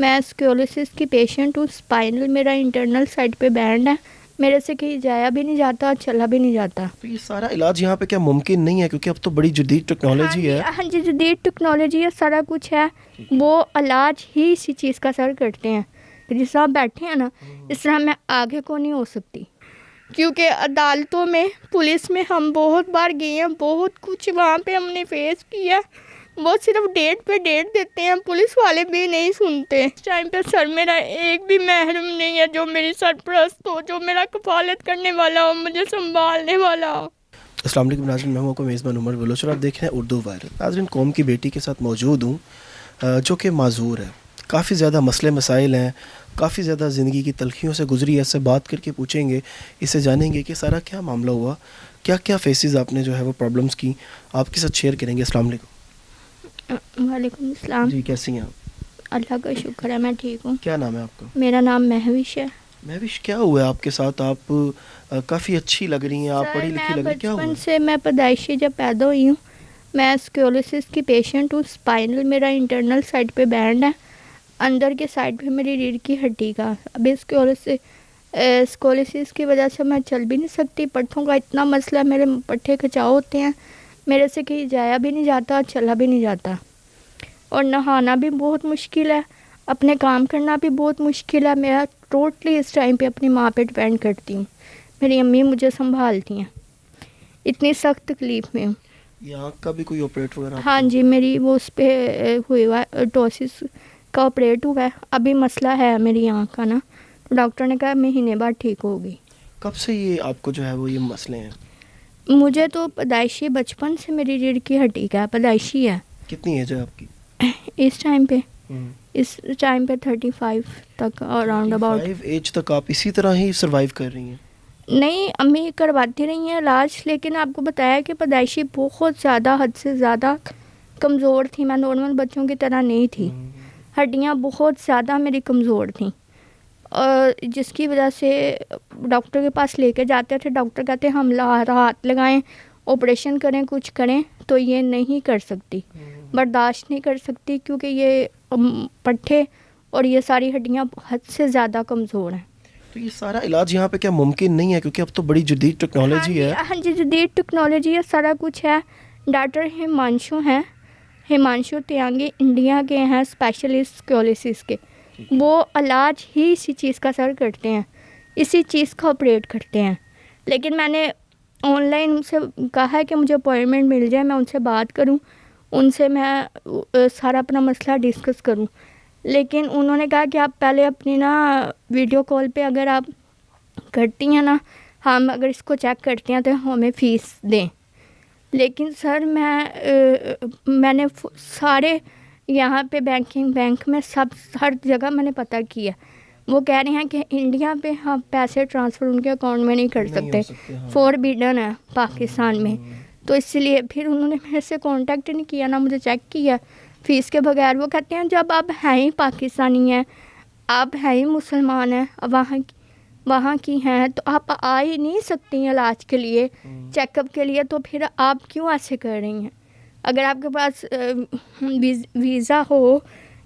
میں اسکیولوسس کی پیشنٹ ہوں. اسپائنل میرا انٹرنل سائڈ پہ بینڈ ہے. میرے سے کہیں جایا بھی نہیں جاتا، چلا بھی نہیں جاتا. تو یہ سارا علاج یہاں پہ کیا ممکن نہیں ہے؟ کیونکہ اب تو بڑی جدید ٹیکنالوجی ہے. ہاں جی، جدید ٹیکنالوجی ہے، سارا کچھ ہے. وہ علاج ہی اسی چیز کا سر کرتے ہیں. جس طرح آپ بیٹھے ہیں نا، اس طرح میں آگے کو نہیں ہو سکتی. کیونکہ عدالتوں میں، پولیس میں ہم بہت بار گئے ہیں، بہت کچھ وہاں پہ ہم نے فیس کیا. وہ صرف ڈیٹ پہ ڈیٹ دیتے ہیں، پولیس والے بھی نہیں سنتے. اس ٹائم پہ سر میرا ایک بھی محرم نہیں ہے جو میری سرپرست ہو، جو میرا کفالت کرنے والا ہو، مجھے سنبھالنے والا ہو. السلام علیکم ناظرین، میں ہوں آپ کو میزبان عمر بلوچ اور آپ دیکھ رہے ہیں اردو وائرل. ناظرین، قوم کی بیٹی کے ساتھ موجود ہوں جو کہ معذور ہے. کافی زیادہ مسئلے مسائل ہیں، کافی زیادہ زندگی کی تلخیوں سے گزری ہے. اس سے بات کر کے پوچھیں گے، اس سے جانیں گے کہ سارا کیا معاملہ ہوا، کیا کیا فیسز آپ نے جو ہے وہ پرابلمس کی آپ کے ساتھ شیئر کریں گے. السلام علیکم. وعلیکم السلام. جی، کیسی ہیں آپ؟ اللہ کا شکر ہے، میں ٹھیک ہوں. کیا نام ہے آپ کا؟ میرا نام مہوش ہے. مہوش، کیا ہوا ہے آپ کے ساتھ؟ آپ کافی اچھی لگ رہی ہیں، آپ پڑھی لکھی لگ رہی ہیں، کیا ہوا؟ بچپن سے میں پیدائشی جب پیدا ہوئی ہوں، میں اسکیولوسس کی پیشنٹ ہوں. اسپائنل میرا انٹرنل سائڈ پہ بینڈ ہے، اندر کے سائڈ پہ میری ریڑھ کی ہڈی کا. ابھی اسکیولوسس کی وجہ سے میں چل بھی نہیں سکتی. پٹھوں کا اتنا مسئلہ ہے، میرے پٹھے کھچاؤ ہوتے ہیں. میرے سے کہیں جایا بھی نہیں جاتا، چلا بھی نہیں جاتا. اور نہانا بھی بہت مشکل ہے، اپنے کام کرنا بھی بہت مشکل ہے. میرا ٹوٹلی اس ٹائم پہ اپنی ماں پہ ڈپینڈ کرتی ہوں. میری امی مجھے سنبھالتی ہیں. اتنی سخت تکلیف میں ہوں. یہ آنکھ کا بھی کوئی آپریٹ وغیرہ؟ ہاں جی، میری وہ اس پہ ہوئی ہوا ہے، ٹوسس کا آپریٹ ہوا ہے. ابھی مسئلہ ہے میری آنکھ کا نا، ڈاکٹر نے کہا مہینے بعد ٹھیک ہوگی. کب سے یہ آپ کو جو ہے وہ یہ مسئلے ہیں؟ مجھے تو پیدائشی بچپن سے میری ریڑھ کی ہڈی کا پیدائشی ہے. کتنی ایج ہے آپ کی اس ٹائم پہ 35 تک اراؤنڈ اباؤٹ. 35 ایج تک آپ اسی طرح ہی سروائیو کر رہی ہیں؟ نہیں، امی کرواتی رہی ہیں علاج، لیکن آپ کو بتایا کہ پیدائشی بہت زیادہ، حد سے زیادہ کمزور تھی. میں نارمل بچوں کی طرح نہیں تھی. ہڈیاں بہت زیادہ میری کمزور تھیں، اور جس کی وجہ سے ڈاکٹر کے پاس لے کے جاتے تھے. ڈاکٹر کہتے ہم ہاتھ لگائیں، آپریشن کریں، کچھ کریں، تو یہ نہیں کر سکتی، برداشت نہیں کر سکتی، کیونکہ یہ پٹھے اور یہ ساری ہڈیاں حد سے زیادہ کمزور ہیں. تو یہ سارا علاج یہاں پہ کیا ممکن نہیں ہے؟ کیونکہ اب تو بڑی جدید ٹیکنالوجی ہے. ہاں جی، جدید ٹیکنالوجی ہے، سارا کچھ ہے. ڈاکٹر ہمانشو تیانگی انڈیا کے ہیں، اسپیشلسٹ اسکیولوسس کے. وہ علاج ہی اسی چیز کا سر کرتے ہیں، اسی چیز کا آپریٹ کرتے ہیں. لیکن میں نے آن لائن ان سے کہا ہے کہ مجھے اپوائنٹمنٹ مل جائے، میں ان سے بات کروں، ان سے میں سارا اپنا مسئلہ ڈسکس کروں. لیکن انہوں نے کہا کہ آپ پہلے اپنی نا ویڈیو کال پہ اگر آپ کرتی ہیں نا، ہم اگر اس کو چیک کرتے ہیں تو ہمیں فیس دیں. لیکن سر میں نے سارے یہاں پہ بینک میں ہر جگہ میں نے پتہ کیا. وہ کہہ رہے ہیں کہ انڈیا پہ ہم پیسے ٹرانسفر ان کے اکاؤنٹ میں نہیں کر سکتے، فوربیڈن ہے پاکستان میں. تو اس لیے پھر انہوں نے میرے سے کانٹیکٹ نہیں کیا، نہ مجھے چیک کیا فیس کے بغیر. وہ کہتے ہیں جب آپ ہیں ہی پاکستانی ہیں، آپ ہیں ہی مسلمان ہیں، وہاں کی ہیں، تو آپ آ ہی نہیں سکتی ہیں علاج کے لیے، چیک اپ کے لیے. تو پھر آپ کیوں ایسے کر رہی ہیں؟ اگر آپ کے پاس ویزا ہو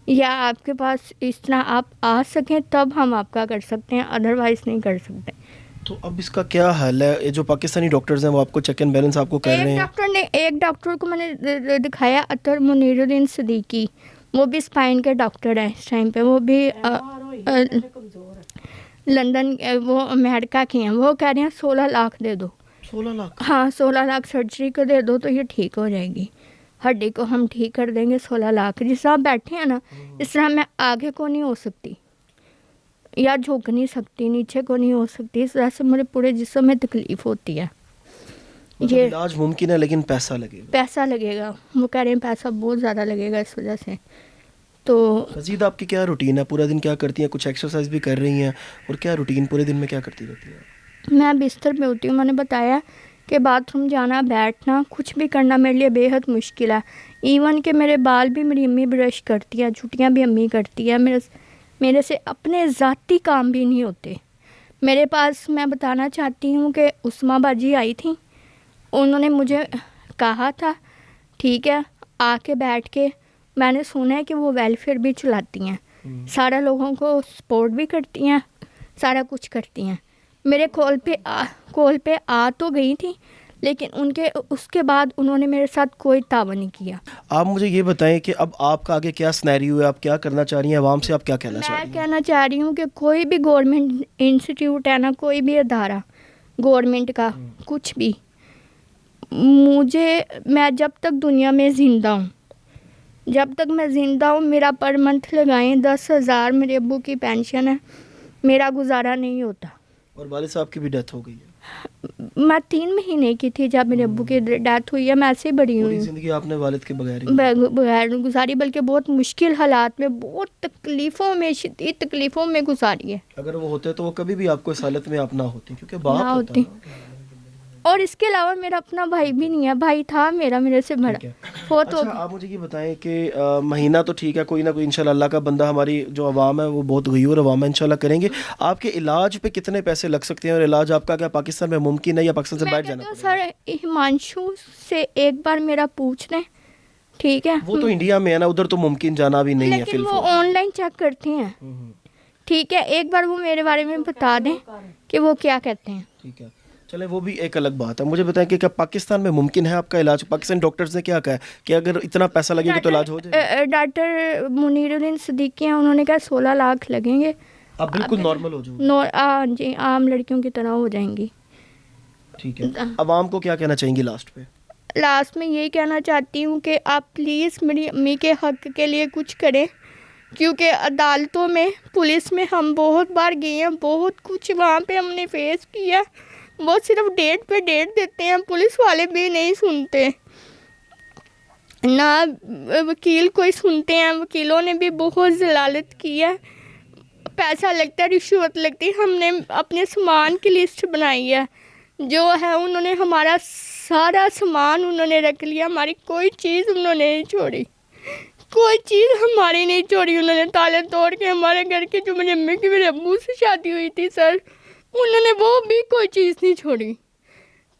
یا آپ کے پاس اس طرح آپ آ سکیں تب ہم آپ کا کر سکتے ہیں، ادروائز نہیں کر سکتے. تو اب اس کا کیا حل ہے؟ یہ جو پاکستانی ڈاکٹرز ہیں وہ آپ کو چیک اینڈ بیلنس آپ کو کر رہے ہیں؟ ایک ڈاکٹر کو میں نے دکھایا، عطر منیر الدین صدیقی، وہ بھی اسپائن کے ڈاکٹر ہیں اس ٹائم پہ. وہ بھی لندن، وہ امریکہ کے ہیں. وہ کہہ رہے ہیں 16 لاکھ دے دو. 16 لاکھ؟ ہاں، 16 لاکھ سرجری کو دے دو تو یہ ٹھیک ہو جائے گی. ہڈی کو ہم ٹھیک کر دیں گے. 16 لاکھ. جس طرح آپ بیٹھے ہیں نا، اس طرح میں آگے کو نہیں ہو سکتی یا جھک نہیں سکتی، نیچے کو نہیں ہو سکتی. اس طرح سے میرے پورے جسم میں تکلیف ہوتی ہے. یہ علاج ممکن ہے لیکن پیسہ لگے گا. وہ کہہ رہے ہیں پیسہ بہت زیادہ لگے گا اس وجہ سے. تو مزید آپ کی کیا روٹین ہے؟ پورا دن کیا کرتی ہیں؟ کچھ ایکسرسائز بھی کر رہی ہیں؟ اور کیا روٹین پورے دن میں کیا کرتی رہتی ہیں؟ میں بستر پہ ہوتی ہوں. میں نے بتایا کہ باتھ روم جانا، بیٹھنا، کچھ بھی کرنا میرے لیے بے حد مشکل ہے. ایون کہ میرے بال بھی میری امی برش کرتی ہے، چھٹیاں بھی امی کرتی ہے. میرے سے اپنے ذاتی کام بھی نہیں ہوتے. میرے پاس، میں بتانا چاہتی ہوں کہ عثمہ باجی آئی تھیں، انہوں نے مجھے کہا تھا ٹھیک ہے آ کے بیٹھ کے، میں نے سنا ہے کہ وہ ویلفیئر بھی چلاتی ہیں. سارا لوگوں کو سپورٹ بھی کرتی ہیں, سارا کچھ کرتی ہیں. میرے کال پہ آ تو گئی تھی, لیکن اس کے بعد انہوں نے میرے ساتھ کوئی تعاون نہیں کیا. آپ مجھے یہ بتائیں کہ اب آپ کا آگے کیا سنیریو ہے, آپ کیا کرنا چاہ رہی ہیں, عوام سے آپ کیا کہنا چاہ رہی میں ہیں؟ کہنا چاہ رہی ہوں کہ کوئی بھی گورنمنٹ انسٹیٹیوٹ ہے نا, کوئی بھی ادارہ گورنمنٹ کا کچھ بھی, میں جب تک دنیا میں زندہ ہوں, میرا پر منتھ لگائیں 10,000 میرے ابو کی پینشن ہے, میرا گزارا نہیں ہوتا. اور والد صاحب کی بھی ڈیتھ ہو گئی ہے. میں 3 مہینے کی تھی جب میرے ابو کی ڈیتھ ہوئی ہے. میں ایسے ہی بڑی پوری ہوئی زندگی آپ نے والد کے بغیر بغیر گزاری, بلکہ بہت مشکل حالات میں, بہت تکلیفوں میں, شدید تکلیفوں میں گزاری ہے. اگر وہ ہوتے تو وہ کبھی بھی آپ کو اس حالت میں آپ نہ ہوتی, کیونکہ باپ نہ ہوتا ہوتی. اور اس کے علاوہ میرا اپنا بھائی بھی نہیں ہے, بھائی تھا میرے سے بڑا, فوت ہو اچھا گیا. آپ مجھے یہ بتائیں کہ مہینہ تو ٹھیک ہے, کوئی نہ کوئی انشاءاللہ اللہ کا بندہ, ہماری جو عوام ہے وہ بہت غیور عوام ہے, انشاءاللہ کریں گے. آپ کے علاج پہ کتنے پیسے لگ سکتے ہیں, اور علاج آپ کا کیا پاکستان میں ممکن ہے یا پاکستان سے باہر جانا پڑے گا؟ سر ہمانشو سے ایک بار میرا پوچھ لیں, ٹھیک ہے, وہ تو انڈیا میں ہے نا, ادھر تو ممکن جانا بھی نہیں ہے. لیکن وہ آن لائن چیک کرتے ہیں, ٹھیک ہے, ایک بار وہ میرے بارے میں بتا دیں کہ وہ کیا کہتے ہیں. ٹھیک ہے, چلے وہ بھی ایک الگ بات ہے. مجھے بتائیں کہ کیا پاکستان میں ممکن ہے آپ کا علاج؟ پاکستانی ڈاکٹرز نے کیا کہا ہے کہ اگر اتنا پیسہ لگے گا تو علاج ہو جائے گا؟ ڈاکٹر منیر الدین صدیقی ہیں, انہوں نے کہا 16 لاکھ لگیں گے, آپ بالکل نارمل ہو جاؤ. ہاں جی, عام لڑکیوں کی طرح ہو جائیں گی. ٹھیک ہے, عوام کو کیا کہنا چاہیں گی لاسٹ پہ؟ لاسٹ میں یہی کہنا چاہتی ہوں کہ آپ پلیز میری امی کے حق کے لیے کچھ کریں, کیونکہ عدالتوں میں, پولیس میں ہم بہت بار گئے ہیں, بہت کچھ وہاں پہ ہم نے فیس کیا. وہ صرف ڈیٹ پہ ڈیٹ دیتے ہیں, پولیس والے بھی نہیں سنتے, نہ وکیل کوئی سنتے ہیں. وکیلوں نے بھی بہت ضلالت کی ہے, پیسہ لگتا ہے, رشوت لگتی ہے. ہم نے اپنے سامان کی لسٹ بنائی ہے, جو ہے انہوں نے ہمارا سارا سامان انہوں نے رکھ لیا, ہماری کوئی چیز انہوں نے نہیں چھوڑی, کوئی چیز ہماری نہیں چھوڑی. انہوں نے تالے توڑ کے ہمارے گھر کے, جو میری امی کی میرے ابو سے شادی ہوئی تھی سر, انہوں نے وہ بھی کوئی چیز نہیں چھوڑی,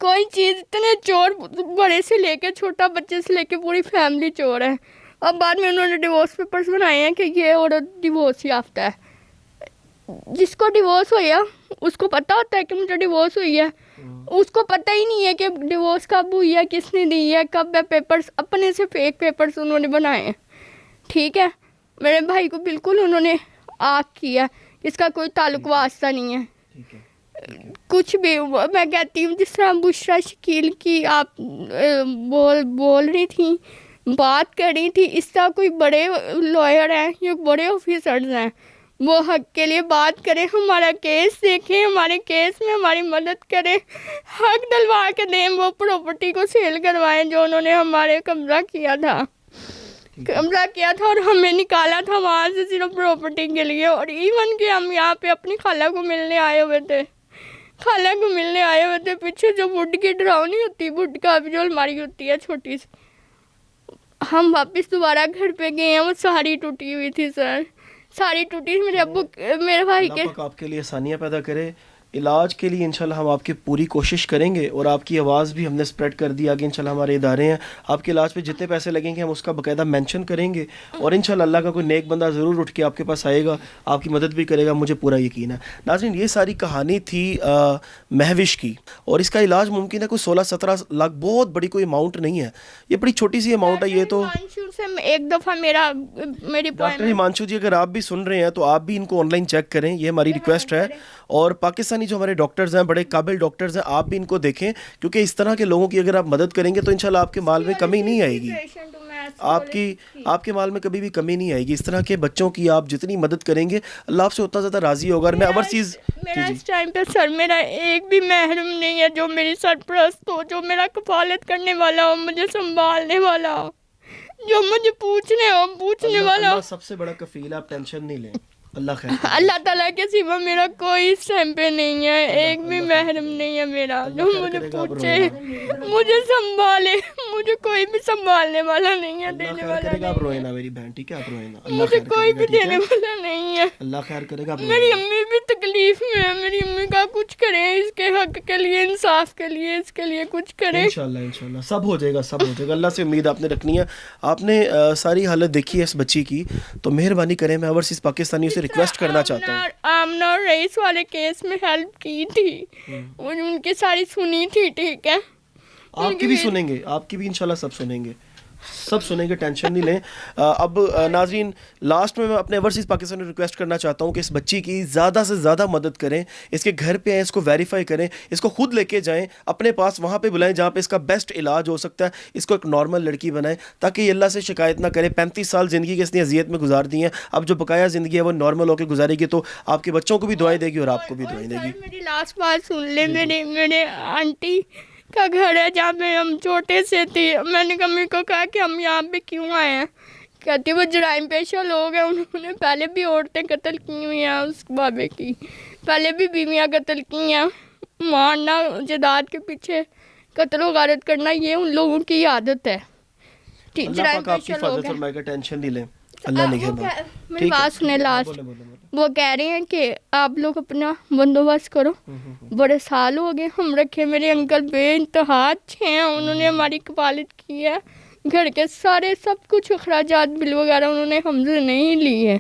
کوئی چیز. اتنے چور, بڑے سے لے کے چھوٹا بچے سے لے کے پوری فیملی چور ہے. اب بعد میں انہوں نے ڈیورس پیپرز بنائے ہیں کہ یہ عورت ڈیورس یافتہ ہے. جس کو ڈیورس ہویا اس کو پتہ ہوتا ہے کہ مجھے ڈیورس ہوئی ہے, اس کو پتہ ہی نہیں ہے کہ ڈیورس کب ہوئی ہے, کس نے دی ہے, کب ہے. پیپرز اپنے سے فیک پیپرز انہوں نے بنائے ہیں, ٹھیک ہے. میرے بھائی کو بالکل انہوں نے آگ کیا, اس کا کوئی تعلق واسطہ نہیں ہے کچھ بھی. میں کہتی ہوں جس طرح بشریٰ شکیل کی آپ بول رہی تھیں, بات کر رہی تھی, اس طرح کوئی بڑے لائر ہیں یا بڑے آفیسرز ہیں, وہ حق کے لیے بات کریں, ہمارا کیس دیکھیں, ہمارے کیس میں ہماری مدد کریں, حق دلوا کے دیں, وہ پراپرٹی کو سیل کروائیں جو انہوں نے ہمارے قبضہ کیا تھا اور ہمیں نکالا تھا وہاں سے صرف پراپرٹی کے لیے. اور ایون کہ ہم یہاں پہ اپنی خالہ کو ملنے آئے ہوئے تھے, پیچھے جو وڈ کی ڈراؤنی ہوتی ہے, وڈ کا بھی جو الماری ہوتی ہے چھوٹی سی, ہم واپس دوبارہ گھر پہ گئے ہیں, وہ ساری ٹوٹی ہوئی تھی سر, ساری ٹوٹی. میرے بھائی کے, اللہ پاک آپ کے لیے آسانیاں پیدا کرے. علاج کے لیے انشاءاللہ ہم آپ کی پوری کوشش کریں گے, اور آپ کی آواز بھی ہم نے اسپریڈ کر دی آگے. انشاءاللہ ہمارے ادارے ہیں, آپ کے علاج پہ جتنے پیسے لگیں گے ہم اس کا باقاعدہ مینشن کریں گے, اور انشاءاللہ اللہ کا کوئی نیک بندہ ضرور اٹھ کے آپ کے پاس آئے گا, آپ کی مدد بھی کرے گا, مجھے پورا یقین ہے. ناظرین, یہ ساری کہانی تھی مہوش کی, اور اس کا علاج ممکن ہے کوئی 16-17 لاکھ, بہت بڑی کوئی اماؤنٹ نہیں ہے, یہ بڑی چھوٹی سی اماؤنٹ ہے. یہ تو ایک دفعہ میری ڈاکٹر ہمانشو جی, اگر آپ بھی سن رہے ہیں تو آپ بھی ان کو آن لائن چیک کریں, یہ ہماری ریکویسٹ ہے. اور پاکستانی جو ہمارے ڈاکٹرز ہیں, بڑے قابل ڈاکٹرز ہیں, آپ بھی ان کو دیکھیں, کیونکہ اس طرح کے لوگوں کی اگر آپ مدد کریں گے تو انشاءاللہ آپ کے مال میں کمی نہیں آئے گی, آپ کے مال میں کبھی بھی کمی نہیں آئے گی. اس طرح کے بچوں کی آپ جتنی مدد کریں گے اللہ آپ سے اتنا زیادہ راضی ہوگا. اور میں میرا اس ٹائم پہ سر, میرا ایک بھی محرم نہیں ہے جو میری سرپرست ہو, جو میرا کفالت کرنے والا ہو, مجھے سنبھالنے والا ہو, جو مجھے پوچھنے والا ہو. سب سے بڑا کفیل ہے, آپ ٹینشن نہیں لیں, اللہ خیر. اللہ تعالیٰ کے سوا میرا کوئی اس ٹائم پہ نہیں ہے, ایک بھی محرم نہیں ہے میرا جو مجھے پوچھے, مجھے سنبھالے. مجھے کوئی بھی سنبھالنے والا نہیں ہے, دینے والا نہیں ہے. آپ روئے نا میری بہن, ٹھیک ہے, آپ روئے نا, مجھے کوئی بھی دینے والا نہیں ہے. اللہ خیر کرے گا. میری امی بھی تکلیف تکلیف میں ہے. میری امی کا کچھ کریں اس کے حق کے لیے, انصاف کے لیے, اس کے لیے کچھ کریں. انشاءاللہ سب ہو جائے گا, سب ہو جائے گا. اللہ سے امید آپ نے رکھنی ہے. آپ نے ساری حالت دیکھی ہے اس بچی کی, تو مہربانی کریں, میں اوورسیز پاکستانیوں سے ریکویسٹ کرنا چاہتا ہوں. آمنہ اور رئیس والے کیس میں ہیلپ کی تھی, ان کی ساری سنی تھی, ٹھیک ہے. آپ کی بھی سنیں گے, آپ کی بھی انشاءاللہ سب سنیں گے, سب سنیں گے, ٹینشن نہیں لیں. اب ناظرین لاسٹ میں اپنے اوورسیز پاکستان میں ریکویسٹ کرنا چاہتا ہوں کہ اس بچی کی زیادہ سے زیادہ مدد کریں. اس کے گھر پہ آئیں, اس کو ویریفائی کریں, اس کو خود لے کے جائیں اپنے پاس, وہاں پہ بلائیں جہاں پہ اس کا بیسٹ علاج ہو سکتا ہے. اس کو ایک نارمل لڑکی بنائیں تاکہ یہ اللہ سے شکایت نہ کرے. 35 سال زندگی کے اس نے اذیت میں گزار دی ہیں, اب جو بقایا زندگی ہے وہ نارمل ہو کے گزارے گی تو آپ کے بچوں کو بھی دعائیں دے گی اور آپ کو بھی دعائیں دے گی. میری لاسٹ بات سن لیں. میرے آنٹی کا گھر ہے جہاں پہ ہم چھوٹے سے تھے. میں نے امی کو کہا کہ ہم یہاں پہ کیوں آئے ہیں, کہتی وہ جرائم پیشہ لوگ ہیں, انہوں نے پہلے بھی عورتیں قتل کی ہوئی ہیں, اس بابے کی پہلے بھی بیویاں قتل کی ہیں. مارنا, جائیداد کے پیچھے قتل و غارت کرنا, یہ ان لوگوں کی عادت ہے. اللہ پاک آپ کی حفاظت فرمائے گا, ٹینشن نہیں لیں, اللہ نگہبان. میری بات سنیں لاسٹ, وہ کہہ رہے ہیں کہ آپ لوگ اپنا بندوبست کرو. بڑے سال ہو گئے ہم رکھے, میرے انکل بے انتہا اچھے ہیں, انہوں نے ہماری کفالت کی ہے, گھر کے سارے سب کچھ اخراجات بل وغیرہ انہوں نے ہم سے نہیں لی ہے.